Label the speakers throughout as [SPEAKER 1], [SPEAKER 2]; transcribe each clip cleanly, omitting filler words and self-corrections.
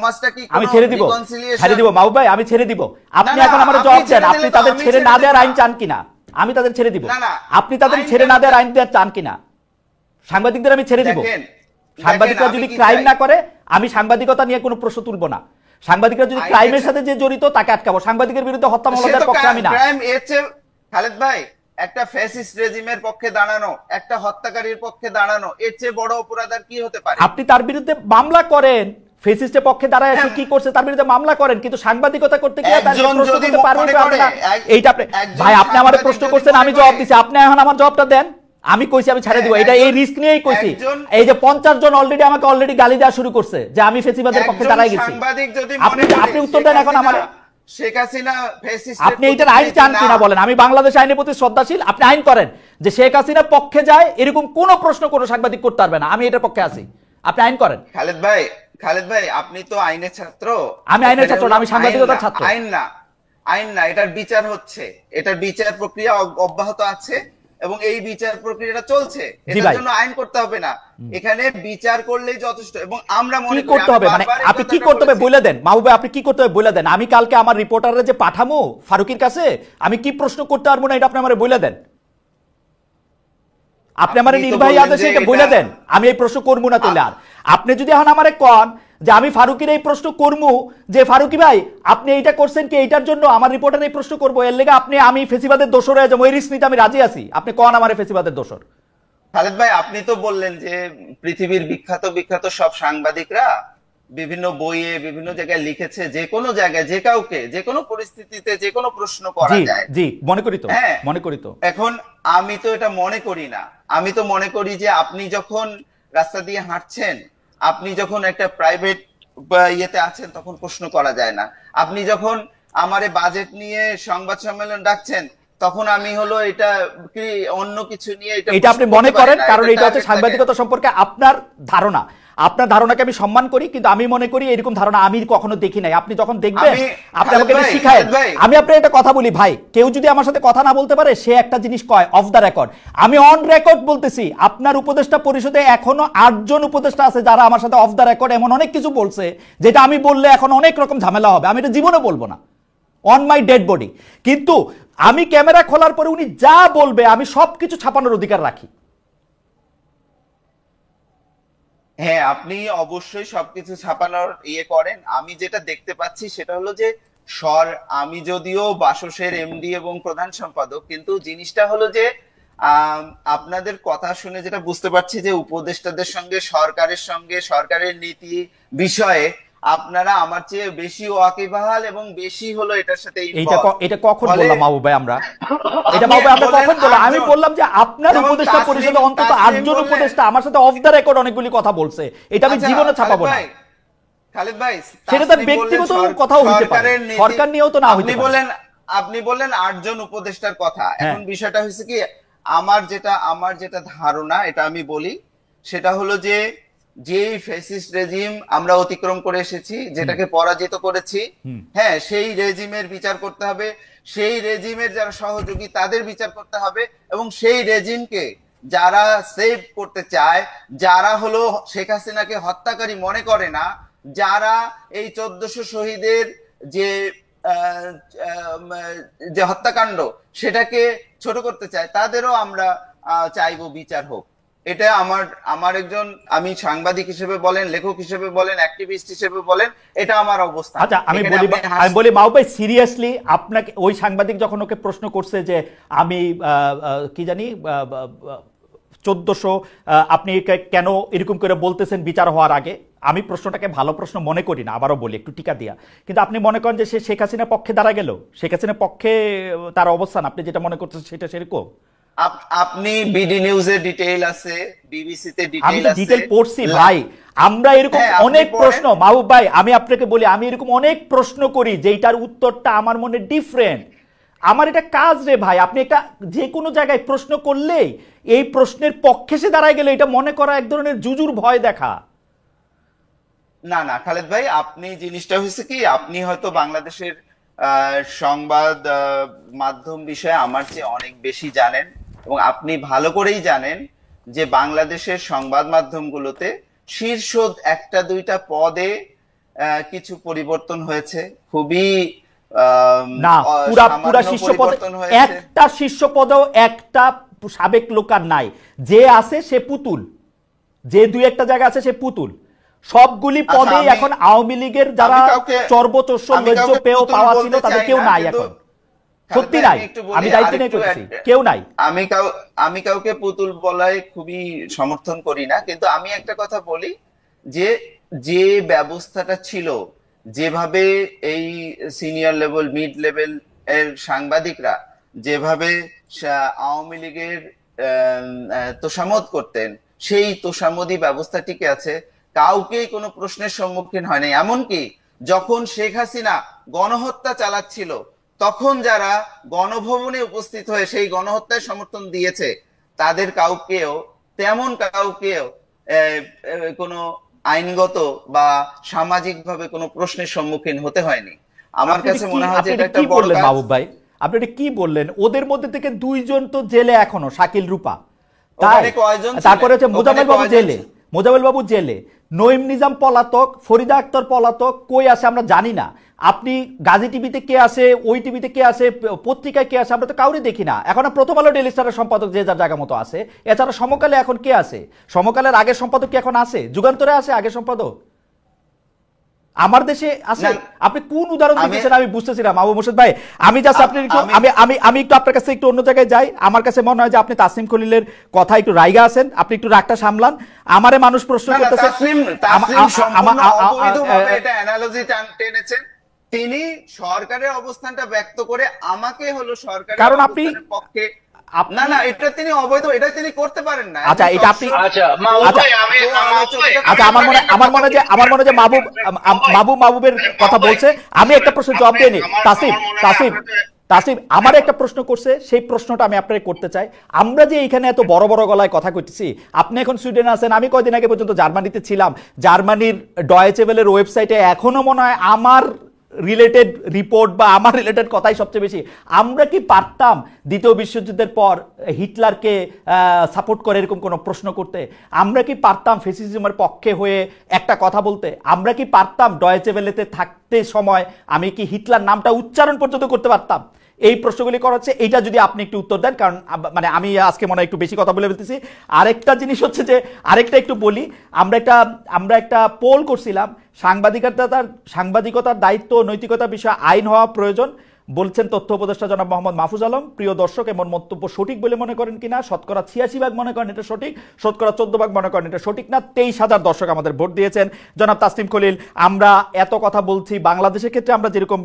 [SPEAKER 1] সমাজটা কি
[SPEAKER 2] আমি
[SPEAKER 1] কোনো
[SPEAKER 2] ছেড়ে দিব,
[SPEAKER 1] রিকনসিলিয়েশন?
[SPEAKER 2] ছেড়ে দিব মাহবুব ভাই, আমি ছেড়ে দিব। আপনি
[SPEAKER 1] না,
[SPEAKER 2] এখন আমার
[SPEAKER 1] আপনি
[SPEAKER 2] জবাব দেন,
[SPEAKER 1] ছেড়ে
[SPEAKER 2] আপনি
[SPEAKER 1] দিলে তো
[SPEAKER 2] তাদের
[SPEAKER 1] আমি
[SPEAKER 2] ছেড়ে
[SPEAKER 1] ছেড়ে
[SPEAKER 2] না
[SPEAKER 1] দেব
[SPEAKER 2] দেওয়ার
[SPEAKER 1] না।
[SPEAKER 2] আইন চান কিনা? আমি তাদের ছেড়ে দিব।
[SPEAKER 1] না, না,
[SPEAKER 2] আপনি তাদের
[SPEAKER 1] আইন
[SPEAKER 2] ছেড়ে
[SPEAKER 1] কেন
[SPEAKER 2] না দেওয়ার
[SPEAKER 1] চান?
[SPEAKER 2] আইন দেওয়ার চান কিনা? সাংবাদিকদের আমি ছেড়ে দিব।
[SPEAKER 1] দেখেন,
[SPEAKER 2] সাংবাদিকরা
[SPEAKER 1] আমি
[SPEAKER 2] যদি
[SPEAKER 1] কি
[SPEAKER 2] ক্রাইম
[SPEAKER 1] চাই?
[SPEAKER 2] না করে আমি সাংবাদিকতা নিয়ে কোনো প্রশ্ন তুলবো না। সাংবাদিকরা যদি
[SPEAKER 1] আইনের
[SPEAKER 2] ক্রাইমের সাথে যে জড়িত তাকে আটকাবো। সাংবাদিকের বিরুদ্ধে হত্যা মামলা
[SPEAKER 1] সে তো
[SPEAKER 2] দেওয়ার পক্ষে আমি না।
[SPEAKER 1] ক্রাইম এর চেয়ে, খালেদ ভাই, একটা ফ্যাসিস্ট রেজিমের পক্ষে দাঁড়ানো, একটা হত্যাকারীর পক্ষে দাঁড়ানো, এর চেয়ে বড় অপরাধ আর কি হতে পারে?
[SPEAKER 2] আপনি তার বিরুদ্ধে মামলা করেন, ফেসিস্টের পক্ষে দাঁড়ায় এসে কি করছে তার বিরুদ্ধে মামলা করেন, কিন্তু সাংবাদিকতা করতে গিয়ে তার
[SPEAKER 1] একজন
[SPEAKER 2] প্রশ্ন
[SPEAKER 1] যদি
[SPEAKER 2] করতে পারবেন
[SPEAKER 1] মনে
[SPEAKER 2] পারবেন না।
[SPEAKER 1] করে,
[SPEAKER 2] এইটা আপনি
[SPEAKER 1] একজন
[SPEAKER 2] ভাই, আপনি আমারে প্রশ্ন
[SPEAKER 1] সাংবাদিক
[SPEAKER 2] করছেন,
[SPEAKER 1] যদি
[SPEAKER 2] আমি
[SPEAKER 1] মনে
[SPEAKER 2] জবাব
[SPEAKER 1] করে-
[SPEAKER 2] দিছি, আপনি এখন আমার জবাবটা দেন। আমি কইছি আমি ছেড়ে দিব, এটা এই
[SPEAKER 1] একজন-
[SPEAKER 2] রিস্ক নিয়েই কইছি।
[SPEAKER 1] একজন-
[SPEAKER 2] এই যে 50 জন অলরেডি আমাকে অলরেডি গালি দেওয়া শুরু করছে যে আমি ফেসিবাদের পক্ষে
[SPEAKER 1] একজন
[SPEAKER 2] দাঁড়ায় গেছি।
[SPEAKER 1] সাংবাদিক যদি
[SPEAKER 2] আপনি
[SPEAKER 1] মনে করে
[SPEAKER 2] আপনি উত্তর দেন এখন আমার।
[SPEAKER 1] শেখ হাসিনা ফ্যাসিস্ট,
[SPEAKER 2] আপনি এইটার আইন চান কিনা বলেন। আমি বাংলাদেশ আইনের প্রতি শ্রদ্ধাশীল, আপনি আইন করেন যে শেখ হাসিনার পক্ষে যায় এরকম কোন প্রশ্ন কোনো সাংবাদিক করতে পারবে না। আমি এটার পক্ষে আছি, আপনি আইন করেন।
[SPEAKER 1] খালেদ ভাই, আপনি তো আইনের ছাত্র।
[SPEAKER 2] আমি আইনের ছাত্র না, আমি সাংবাদিকতার ছাত্র।
[SPEAKER 1] আইন না, এটার বিচার হচ্ছে, এটার বিচার প্রক্রিয়া অব্যাহত আছে এবং এই বিচার প্রক্রিয়াটা চলছে। এটার জন্য আইন করতে হবে না, এখানে বিচার করলেই যথেষ্ট। এবং আমরা মনে করি
[SPEAKER 2] করতে হবে, মানে আপনি কি করতে হবে বলে দেন মাহবুব ভাই, আপনি কি করতে হবে বলে দেন। আমি কালকে আমার রিপোর্টাররা যে পাঠামো ফারুকের কাছে, আমি কি প্রশ্ন করতে পারবো না এটা আপনি আমারে বলে দেন। আপনি আমার নির্বাহী আদেশে এটা বলে দেন, আমি এই প্রশ্ন করবো না। তাহলে আর আপনি যদি এখন আমারে কন যে আমি ফারুকের এই প্রশ্ন করবো যে ফারুকি ভাই আপনি এইটা করছেন কি, এইটার জন্য আমার রিপোর্টার এই প্রশ্ন করবো, এর লেগে আপনি আমি ফেসিবাদের দোষর হয়ে যাবো, এই রিস্ক নিতে আমি রাজি আছি। আপনি কন আমারে ফেসিবাদের দোষর।
[SPEAKER 1] খালেদ ভাই, আপনি তো বললেন যে পৃথিবীর বিখ্যাত বিখ্যাত সব সাংবাদিকরা বিভিন্ন বইয়ে বিভিন্ন জায়গায় লিখেছে যে কোনো জায়গায় যে কাউকে যে কোনো পরিস্থিতিতে যে কোনো প্রশ্ন করা যায়।
[SPEAKER 2] জি, মনে করি তো, মনে করি তো।
[SPEAKER 1] এখন আমি তো এটা মনে করি না। আমি তো মনে করি যে আপনি যখন রাস্তা দিয়ে হাঁটছেন, আপনি যখন একটা প্রাইভেট ইয়েতে আছেন তখন প্রশ্ন করা যায় না। আপনি যখন আমারে বাজেট নিয়ে সংবাদ সম্মেলন ডাকছেন তখন আমি হলো এটা কি অন্য কিছু নিয়ে
[SPEAKER 2] এটা আপনি মনে করেন, কারণ এটা হচ্ছে সাংবাদিকতা সম্পর্কে আপনার ধারণা। আপনার ধারণাকে আমি সম্মান করি, কিন্তু আমি মনে করি এরকম ধারণা আমি কখনো দেখি নাই। আপনি যখন দেখবেন আপনি আমাকে এটা শিখায়। আমি আপনার একটা কথা বলি ভাই, কেউ যদি আমার সাথে কথা না বলতে পারে সে একটা জিনিস কয় অফ দ্য রেকর্ড। আমি অন রেকর্ড বলতেছি, আপনার উপদেষ্টা পরিষদে এখনো 8 জন উপদেষ্টা আছে যারা আমার সাথে অফ দ্য রেকর্ড এমন অনেক কিছু বলছে যেটা আমি বললে এখন অনেক রকম ঝামেলা হবে, আমি এটা জীবনে বলবো না, অন মাই ডেড বডি। কিন্তু আমি ক্যামেরা খোলার পরে উনি যা বলবে আমি সবকিছু ছাপানোর অধিকার রাখি।
[SPEAKER 1] হ্যাঁ, আপনি অবশ্যই সবকিছু ছাপানোর ইয়ে করেন। আমি যেটা দেখতে পাচ্ছি সেটা হলো যে আমি যদিও বাসসের এমডি এবং প্রধান সম্পাদক, কিন্তু জিনিসটা হলো যে আপনাদের কথা শুনে যেটা বুঝতে পারছি যে উপদেষ্টাদের সঙ্গে সরকারের নীতি বিষয়ে আপনারা আমার চেয়ে বেশি ওয়াকিবহাল এবং বেশি হলো এটার সাথে।
[SPEAKER 2] এটা কখন বললাম মাহবুব ভাই? আমরা এটা মাহবুব ভাই আমরা কখন বললাম? আমি বললাম যে আপনার উপদেষ্টা পরিষদে অন্তত 8 জন উপদেষ্টা আমার সাথে অফ দ্য রেকর্ড অনেকগুলি কথা বলছে, এটা আমি জীবনে ছাপাবো না।
[SPEAKER 1] খালেদ ভাই,
[SPEAKER 2] সেটা তার ব্যক্তিগত কথাও হইতে পারে, সরকার নিয়েও তো না হইতে পারে।
[SPEAKER 1] আপনি বললেন 8 জন উপদেষ্টার কথা। এখন বিষয়টা হচ্ছে কি, আমার যেটা ধারণা এটা আমি বলি, সেটা হলো যে যেই ফ্যাসিস্ট রেজিম আমরা অতিক্রম করে এসেছি, যেটাকে পরাজিত করেছি, হ্যাঁ, সেই রেজিমের বিচার করতে হবে, সেই রেজিমের যারা সহযোগী তাদের বিচার করতে হবে, এবং সেই রেজিমকে যারা সেভ করতে চায়, যারা হলো শেখ হাসিনাকে হত্যাকারী মনে করে না, যারা এই 1400 শহীদের যে হত্যাকাণ্ড সেটাকে ছোট করতে চায়, তাদেরও আমরা চাইবো বিচার হোক। এটা আমার একজন, আমি সাংবাদিক হিসেবে বলেন, লেখক হিসেবে বলেন, অ্যাক্টিভিস্ট হিসেবে বলেন, এটা আমার অবস্থা।
[SPEAKER 2] আচ্ছা, আমি বলি মাহবুব ভাই, সিরিয়াসলি আপনাকে ওই সাংবাদিক যখন ওকে প্রশ্ন করছে যে আমি কি জানি 1400 আপনি কেন এরকম করে বলতেছেন বিচার হওয়ার আগে, আমি প্রশ্নটাকে ভালো প্রশ্ন মনে করি না, আবারও বলি একটু টিকা দিয়া, কিন্তু আপনি মনে করেন যে সে শেখ হাসিনার পক্ষে দাঁড়া গেল, শেখ হাসিনার পক্ষে তার অবস্থান আপনি যেটা মনে করছেন সেটা সেরকম?
[SPEAKER 1] আপনি বিডি নিউজে ডিটেইল আছে, বিবিসিতে ডিটেইল আছে, আমি
[SPEAKER 2] ডিটেইল পড়ছি ভাই। আমরা এরকম অনেক প্রশ্ন, মাহবুব ভাই আমি আপনাকে বলি, আমি এরকম অনেক প্রশ্ন করি যেটার উত্তরটা আমার মনে ডিফারেন্ট। আমার এটা কাজ রে ভাই। আপনি একটা যে কোনো জায়গায় প্রশ্ন করলেই এই প্রশ্নের পক্ষে সে দাঁড়ায় গেলে এটা মনে করা এক ধরনের জুজুর ভয় দেখা।
[SPEAKER 1] না না খালেদ ভাই, আপনি জিনিসটা হয়েছে কি, আপনি হয়তো বাংলাদেশের সংবাদ মাধ্যম বিষয়ে আমার চেয়ে অনেক বেশি জানেন, এবং আপনি ভালো করেই জানেন যে বাংলাদেশের সংবাদ মাধ্যমগুলোতে শীর্ষ 1-2টা পদে কিছু পরিবর্তন হয়েছে, খুবই
[SPEAKER 2] না, পুরা
[SPEAKER 1] সামান্য
[SPEAKER 2] শীর্ষ পদে
[SPEAKER 1] পরিবর্তন হয়েছে।
[SPEAKER 2] একটা শীর্ষ পদেও একটা সাবেক লোক আর নাই, যে আছে সে পুতুল, যে দুই একটা জায়গা আছে সে পুতুল। সবগুলি
[SPEAKER 1] আচ্ছা,
[SPEAKER 2] পদে এখন আওয়ামী লীগের যারা চর্বচস্য লজ্জ পেয়েও পাওয়া ছিল তাদের কেউ নাই এখন, সত্যি নাই, আমি দায়িত্ব নিয়ে করছি, কেউ নাই।
[SPEAKER 1] আমি কাউকে পুতুল বলায় খুবই সমর্থন করি না, কিন্তু আমি একটা কথা বলি যে যে ব্যবস্থাটা ছিল, যেভাবে এই সিনিয়র লেভেল মিড লেভেল এর সাংবাদিকরা যেভাবে আওয়ামী লীগের তোষামোদ করতেন, সেই তোষামোদী ব্যবস্থা টিকে আছে, কাউকেই কোনো প্রশ্নের সম্মুখীন হয়নি। এমনকি যখন শেখ হাসিনা গণহত্যা চালাচ্ছিল, তখন যারা গণভবনে উপস্থিত হয়ে সেই গণহত্যায় সমর্থন দিয়েছে, তাদের কাউকেও কোনো আইনগত বা সামাজিক ভাবে কোনো প্রশ্নের সম্মুখীন হতে হয়নি। আমার কাছে মনে হয় যে এটা একটা বড় কাজ।
[SPEAKER 2] মাহবুব ভাই, আপনি এটা কি বললেন? ওদের মধ্যে থেকে দুইজন তো জেলে এখনো, শাকিল রূপা, তারপরে হচ্ছে মোজাম্মেল বাবু জেলে, মোজাম্মেল বাবু জেলে, নঈম নিজাম পলাতক, ফরিদা আক্তার পলাতক, কই আছে আমরা জানি না। আপনি গাজী টিভিতে কে আছে, ওই টিভিতে কে আছে, পত্রিকায় কে আছে, আমরা তো কাউরে দেখি না। এখন প্রথম আলো ডেইলি স্টারের সম্পাদক যে যার জায়গা মতো আছে, এছাড়া সমকালে এখন কে আছে? সমকালের আগের সম্পাদক কি এখন আছে? যুগান্তরে আছে আগের সম্পাদক? আমার দেশে আছে? আপনি কোন উদাহরণ দিচ্ছেন আমি বুঝতেছি না মাহবুব মোর্শেদ ভাই। আমি জাস্ট আপনি একটু আমি একটু আপনার কাছে একটু অন্য জায়গায় যাই। আমার কাছে মনে হয় যে আপনি তাসনিম খলিলের কথা একটু রাইগা আছেন, আপনি একটু রাগটা সামলান। আমারে মানুষ প্রশ্ন করতেছে,
[SPEAKER 1] এটা অ্যানালজি টেনেছেন তিনি, সরকারের অবস্থানটা ব্যক্ত করে আমাকে হলো সরকারের
[SPEAKER 2] কারণ আপনি
[SPEAKER 1] পক্ষে না এটা তিনি অবৈধ, এটা তিনি করতে পারেন না।
[SPEAKER 2] আচ্ছা, এটা আপনি আমার মনে যে মাহবুবের কথা বলছে, আমি একটা প্রশ্ন জবাব দিইনি। তাসিম আমার একটা প্রশ্ন করছে, সেই প্রশ্নটা আমি আপনাকে করতে চাই। আমরা যে এখানে এত বড় বড় গলায় কথা কইতেছি, আপনি এখন সুইডেনে আছেন, আমি কয়দিন আগে পর্যন্ত জার্মানিতে ছিলাম। জার্মানির ডয়েচে ওয়েলের ওয়েবসাইটে এখনো মনে হয় আমার রিলেটেড রিপোর্ট বা আমার রিলেটেড কথাই সবচেয়ে বেশি। আমরা কি পারতাম দ্বিতীয় বিশ্বযুদ্ধের পর হিটলারকে সাপোর্ট করে এরকম কোনো প্রশ্ন করতে? আমরা কি পারতাম ফ্যাসিজমের পক্ষে হয়ে একটা কথা বলতে? আমরা কি পারতাম ডয়েচে ওয়েলেতে থাকতে সময় আমি কি হিটলার নামটা উচ্চারণ পর্যন্ত করতে পারতাম? এই প্রশ্নগুলি করা হচ্ছে, এইটা যদি আপনি একটু উত্তর দেন, কারণ মানে আমি আজকে মনে হয় একটু বেশি কথা বলে ফেলতেছি। আরেকটা জিনিস হচ্ছে যে, আরেকটা একটু বলি, আমরা একটা পোল করছিলাম, সাংবাদিকতার দায়িত্ব নৈতিকতার বিষয়ে আইন হওয়া প্রয়োজন। বলছেন তথ্য উপদেষ্টা জনাব মোহাম্মদ মাহফুজ আলম। প্রিয় দর্শক, এমন মন্তব্য সঠিক বলে মনে করেন কিনা? শতকরা 86% মনে করেন এটা সঠিক, শতকরা 14% মনে করেন এটা সঠিক না। 23,000 দর্শক আমাদের ভোট দিয়েছেন। জনাব তাসনিম খলিল, আমরা এত কথা বলছি, বাংলাদেশের ক্ষেত্রে আমরা যেরকম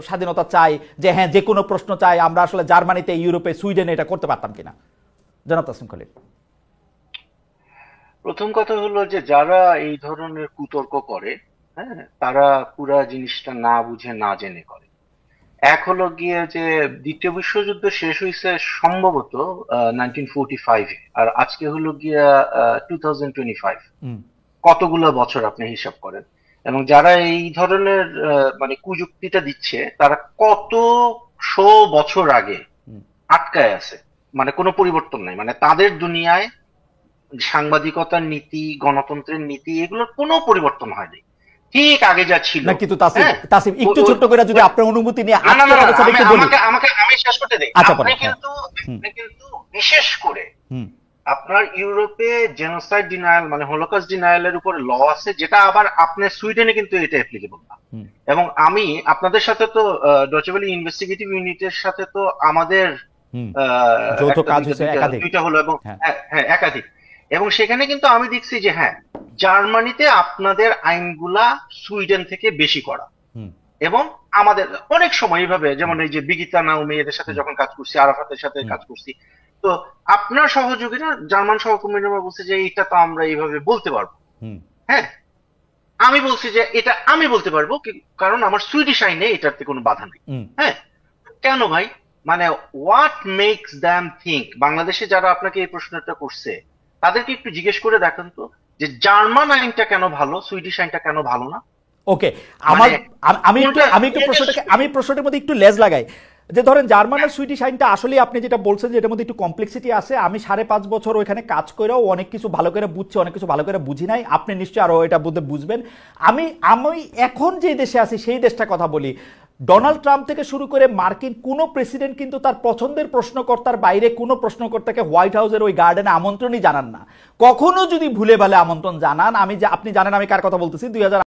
[SPEAKER 2] স্বাধীনতা চাই, যে হ্যাঁ যে কোনো প্রশ্ন চাই, আমরা আসলে জার্মানিতে, ইউরোপে, সুইডেনে এটা করতে পারতাম কিনা? জনাব তাসনিম খলিল।
[SPEAKER 3] প্রথম কথা হলো যে যারা এই ধরনের কুতর্ক করে, হ্যাঁ, তারা পুরা জিনিসটা না বুঝে না জেনে করে। এক হলো গিয়ে যে দ্বিতীয় বিশ্বযুদ্ধ শেষ হয়েছে সম্ভবত 1945-এ, আর আজকে হলো গিয়া 2025। কতগুলো বছর আপনি হিসাব করেন। এবং যারা এই ধরনের মানে কুযুক্তিটা দিচ্ছে, তারা কত শো বছর আগে আটকায় আছে, মানে কোনো পরিবর্তন নাই। মানে তাদের দুনিয়ায় সাংবাদিকতার নীতি, গণতন্ত্রের নীতি, এগুলোর কোনো পরিবর্তন হয়নি, ঠিক আগে যা ছিল।
[SPEAKER 2] না কিন্তু তাসিম একটু ছোট্ট করে যদি আপনার অনুমতি নিয়ে
[SPEAKER 3] আমি শেষ করতে দেই। আপনি কিন্তু বিশেষ করে আপনার ইউরোপে জেনোসাইড ডিনায়াল মানে হলোকস্ট ডিনায়ালের উপর ল আছে, যেটা আবার আপনার সুইডেনে কিন্তু এটা অ্যাপ্লিকেবল না। এবং আমি আপনাদের সাথে তো ডয়েচে ওয়েলে ইনভেস্টিগেটিভ ইউনিটের সাথে তো আমাদের
[SPEAKER 2] যৌথ কাজ হয়েছে একাধিক,
[SPEAKER 3] দুইটা হলো, এবং হ্যাঁ একাধিক। এবং সেখানে কিন্তু আমি দেখছি যে হ্যাঁ, জার্মানিতে আপনাদের আইনগুলা সুইডেন থেকে বেশি করা। এবং আমাদের অনেক সময় এইভাবে, যেমন এই যে বিগিতা নাওমি এদের সাথে যখন কাজ করছি, আরাফাতের সাথে কাজ করছি, তো আপনার সহযোগীরা জার্মান সহকর্মীরা বলছে যে এটা তো আমরা এইভাবে বলতে পারবো। হ্যাঁ, আমি বলছি যে এটা আমি বলতে পারবো, কারণ আমার সুইডিশ আইনে এটাতে কোনো বাধা নেই। হ্যাঁ, কেন ভাই? মানে হোয়াট মেক্স দ্যাম থিঙ্ক? বাংলাদেশে যারা আপনাকে এই প্রশ্নটা করছে, তাদেরকে একটু জিজ্ঞেস করে দেখেন তো যে জার্মান আইনটা কেন ভালো, সুইডিশ আইনটা কেন ভালো না?
[SPEAKER 2] ওকে, আমি একটু প্রশ্নটার মধ্যে একটু লেজ লাগাই। যে ধরেন জার্মানের সুইডিশ আইনটা আসলে আপনি যেটা বলছেন যে এটার মধ্যে একটু কমপ্লেক্সিটি আছে, আমি 5.5 বছর ওইখানে কাজ করেও অনেক কিছু ভালো করে বুঝছি, অনেক কিছু ভালো করে বুঝি নাই, আপনি নিশ্চয়ই আরো এটা বুঝবেন। আমি এখন যে দেশে আছি সেই দেশটা কথা বলি, ডোনাল্ড ট্রাম্প থেকে শুরু করে মার্কিন কোনো প্রেসিডেন্ট কিন্তু তার পছন্দের প্রশ্নকর্তার বাইরে কোনো প্রশ্নকর্তাকে হোয়াইট হাউসের ওই গার্ডেনে আমন্ত্রণই জানান না। কখনো যদি ভুলে ভালে আমন্ত্রণ জানান, আপনি জানেন আমি কার কথা বলতেছি,